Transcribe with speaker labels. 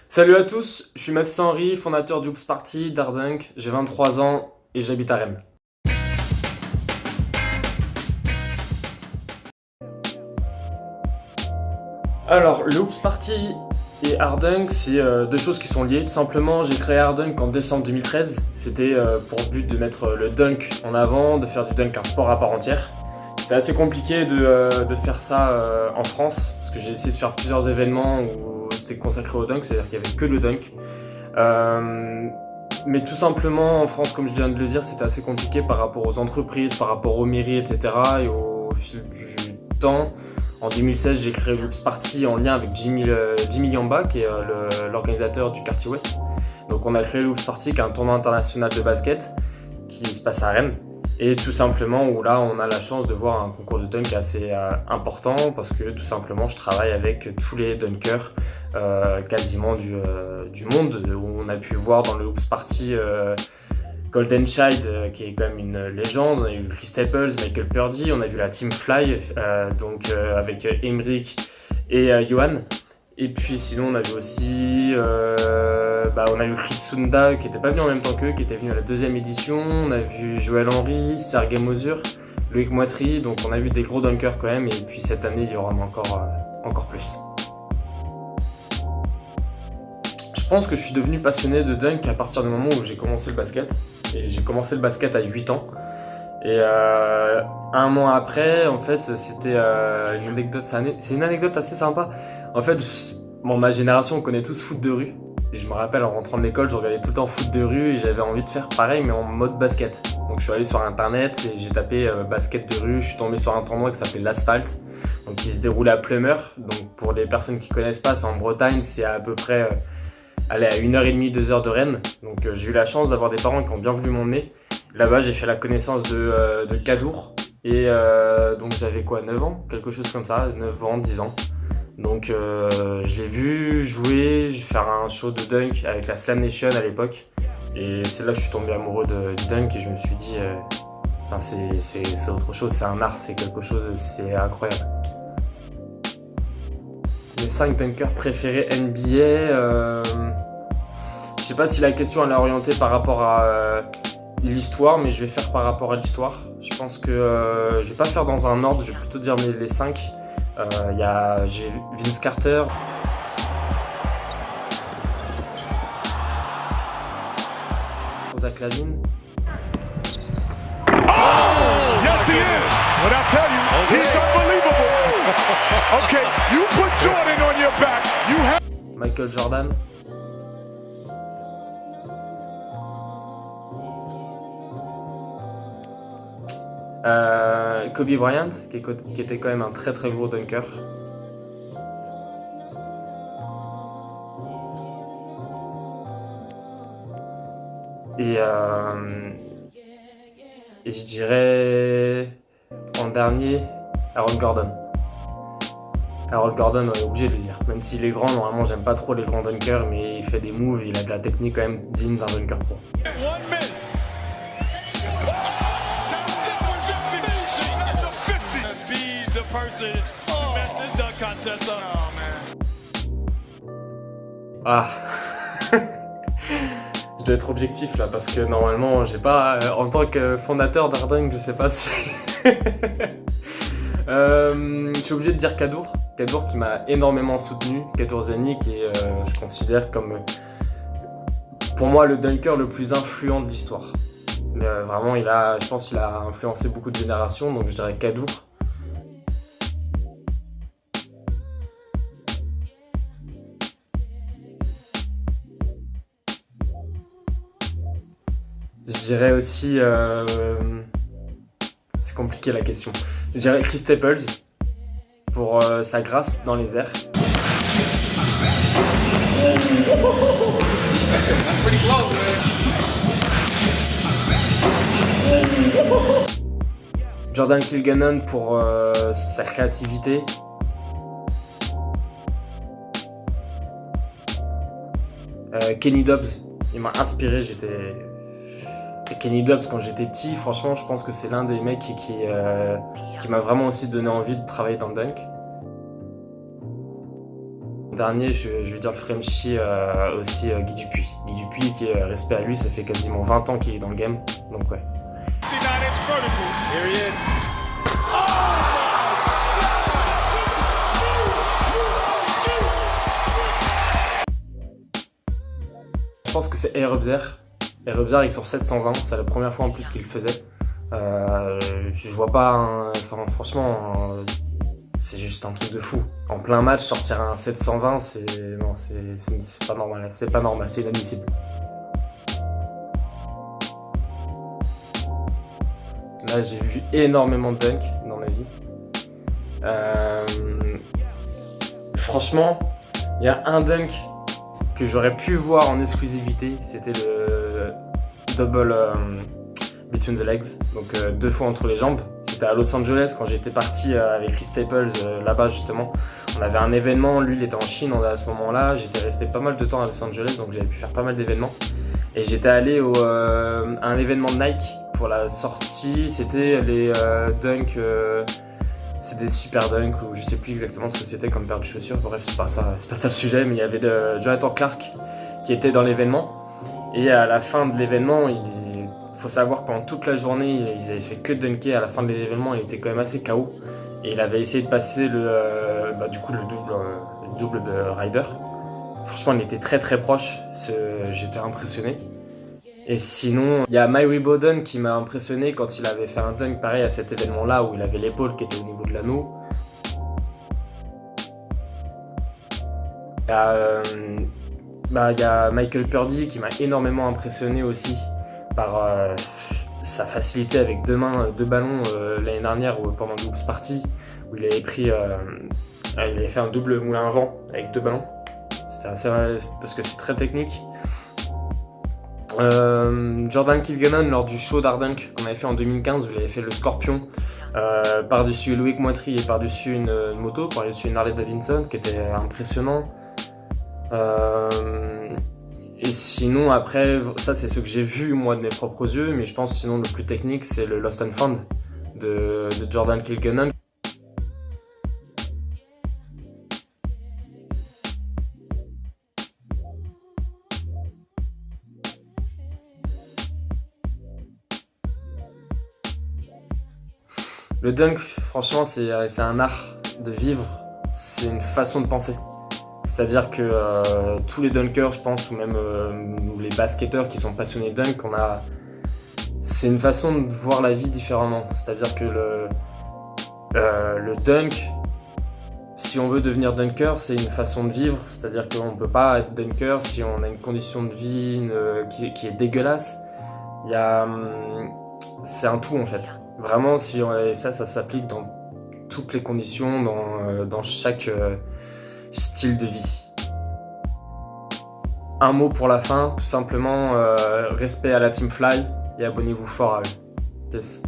Speaker 1: Salut à tous, je suis Mathis Henry, fondateur du Hoops Party, d'Ardunk, j'ai 23 ans et j'habite à Rennes. Alors, le Hoops Party et Ardunk, c'est deux choses qui sont liées. Tout simplement, j'ai créé Ardunk en décembre 2013. C'était pour but de mettre le dunk en avant, de faire du dunk un sport à part entière. C'était assez compliqué de faire ça en France, parce que j'ai essayé de faire plusieurs événements où c'était consacré au dunk, c'est-à-dire qu'il n'y avait que le dunk. Euh, mais tout simplement, en France, comme je viens de le dire, c'était assez compliqué par rapport aux entreprises, par rapport aux mairies, etc. Et au fil du temps, en 2016, j'ai créé Loops Party en lien avec Jimmy Yamba, qui est l'organisateur du Quartier Ouest. Donc on a créé Loops Party, qui est un tournoi international de basket qui se passe à Rennes. Et tout simplement, où là, on a la chance de voir un concours de dunk assez important, parce que tout simplement, je travaille avec tous les dunkers quasiment du monde, où on a pu voir dans le Hoops Party Golden Child, qui est quand même une légende. On a eu Chris Staples, Michael Purdy, on a vu la Team Fly, avec Emric et Johan. Et puis sinon, on a vu aussi on a eu Chris Sunda, qui n'était pas venu en même temps qu'eux, qui était venu à la deuxième édition. On a vu Joël Henry, Sergei Mosur, Loïc Moitry. Donc on a vu des gros dunkers quand même. Et puis cette année, il y aura encore plus. Je pense que je suis devenu passionné de dunk à partir du moment où j'ai commencé le basket. Et j'ai commencé le basket à 8 ans. Et un an après, en fait, c'était une anecdote. C'est une anecdote assez sympa. En fait, ma génération, on connaît tous foot de rue. Et je me rappelle, en rentrant de l'école, je regardais tout le temps foot de rue et j'avais envie de faire pareil, mais en mode basket. Donc je suis allé sur internet et j'ai tapé basket de rue. Je suis tombé sur un tournoi qui s'appelait l'Asphalte, donc qui se déroule à Plumeur. Donc pour les personnes qui connaissent pas, c'est en Bretagne, c'est à peu près à 1h30, 2h de Rennes. Donc j'ai eu la chance d'avoir des parents qui ont bien voulu m'emmener. Là-bas, j'ai fait la connaissance de Cadour. Et donc j'avais quoi, 9 ans, quelque chose comme ça, 9 ans, 10 ans. Donc je l'ai vu jouer, faire un show de dunk avec la Slam Nation à l'époque. Et c'est là que je suis tombé amoureux du dunk et je me suis dit, c'est autre chose, c'est un art, c'est quelque chose, c'est incroyable. Mes 5 dunkers préférés NBA, je sais pas si la question elle est orientée par rapport à l'histoire, mais je vais faire par rapport à l'histoire. Je pense que je vais pas faire dans un ordre, je vais plutôt dire les 5. J'ai Vince Carter, Zach Lavine.
Speaker 2: Oh, yes he is. But I'll tell you, he's unbelievable. Okay, you put Jordan on your back. You have
Speaker 1: Michael Jordan. Kobe Bryant, qui était quand même un très très gros dunker. Et je dirais en dernier Aaron Gordon. Aaron Gordon, on est obligé de le dire. Même s'il est grand, normalement j'aime pas trop les grands dunkers, mais il fait des moves, il a de la technique quand même digne d'un dunker pro.
Speaker 2: 1 minute.
Speaker 1: Ah. Je dois être objectif là parce que normalement j'ai pas en tant que fondateur d'Ardunk, je sais pas si je suis obligé de dire Cadour qui m'a énormément soutenu, Cadour Zeni qui est je considère comme pour moi le dunker le plus influent de l'histoire. Vraiment je pense qu'il a influencé beaucoup de générations, donc je dirais Cadour. Je dirais aussi, c'est compliqué la question. Je dirais Chris Staples pour sa grâce dans les airs. Jordan Kilgannon pour sa créativité. Kenny Dobbs, il m'a inspiré, Kenny Dobbs, quand j'étais petit, franchement, je pense que c'est l'un des mecs qui m'a vraiment aussi donné envie de travailler dans le dunk. dernier, je vais dire le Frenchie aussi, Guy Dupuis. Guy Dupuis, qui est respect à lui, ça fait quasiment 20 ans qu'il est dans le game, donc ouais. Je pense que c'est Aerobzer. Aerobzer il est sur 720, c'est la première fois en plus qu'il le faisait. Je vois pas, franchement, c'est juste un truc de fou. En plein match, sortir un 720, c'est pas normal, c'est inadmissible. Là, j'ai vu énormément de dunk dans ma vie. Franchement, il y a un dunk que j'aurais pu voir en exclusivité, c'était le double between the legs, donc 2 fois entre les jambes. C'était à Los Angeles quand j'étais parti avec Chris Staples là-bas justement. On avait un événement, lui il était en Chine à ce moment-là, j'étais resté pas mal de temps à Los Angeles donc j'avais pu faire pas mal d'événements. Et j'étais allé à un événement de Nike pour la sortie, c'était les dunks, c'est des super dunks ou je sais plus exactement ce que c'était comme paire de chaussures, bref c'est pas ça le sujet, mais il y avait Jonathan Clark qui était dans l'événement. Et à la fin de l'événement, il faut savoir que pendant toute la journée, ils avaient fait que dunker. À la fin de l'événement, il était quand même assez KO. Et il avait essayé de passer le double de Ryder. Franchement, il était très très proche. J'étais impressionné. Et sinon, il y a Myrie Bowden qui m'a impressionné quand il avait fait un dunk pareil à cet événement-là où il avait l'épaule qui était au niveau de l'anneau. Il y a Michael Purdy qui m'a énormément impressionné aussi par sa facilité avec 2 mains, 2 ballons l'année dernière pendant le Hoops Party où il avait fait un double moulin à vent avec 2 ballons. C'était assez parce que c'est très technique. Jordan Kilgannon lors du show d'Ardunk qu'on avait fait en 2015 où il avait fait le Scorpion par-dessus Loïc Moitry et par-dessus une moto, par-dessus une Harley Davidson qui était impressionnant. Et sinon après, ça c'est ce que j'ai vu moi de mes propres yeux, mais je pense sinon le plus technique c'est le Lost and Found de Jordan Kilgannon. Le dunk, franchement, c'est un art de vivre, c'est une façon de penser. C'est-à-dire que tous les dunkers, je pense, ou même les basketteurs qui sont passionnés de dunk, c'est une façon de voir la vie différemment. C'est-à-dire que le dunk, si on veut devenir dunker, c'est une façon de vivre. C'est-à-dire qu'on ne peut pas être dunker si on a une condition de vie qui est dégueulasse. C'est un tout en fait. Vraiment, et ça s'applique dans toutes les conditions, dans chaque style de vie. Un mot pour la fin, tout simplement, respect à la Team Fly et abonnez-vous fort à eux. Yes.